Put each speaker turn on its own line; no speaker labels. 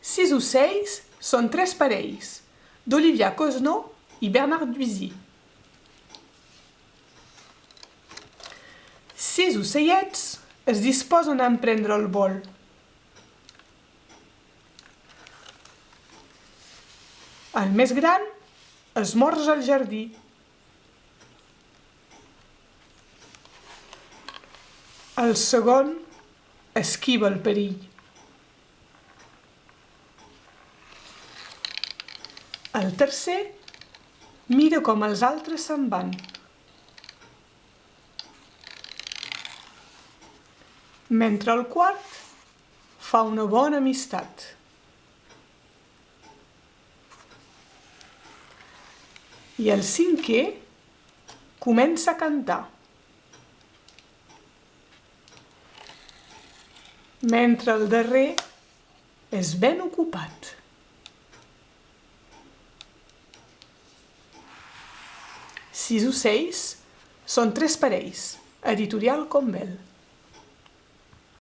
Sis ocells són tres parells, d'Olivia Cosneau i Bernard Duisy. Sis ocellets es disposen a emprendre el vol. El més gran esmorza al jardí. El segon esquiva el perill. El tercer mira com els altres se'n van. Mentre el quart fa una bona amistat. I el cinquè comença a cantar. Mentre el darrer és ben ocupat. Sis ocells són tres parells. Editorial Combel.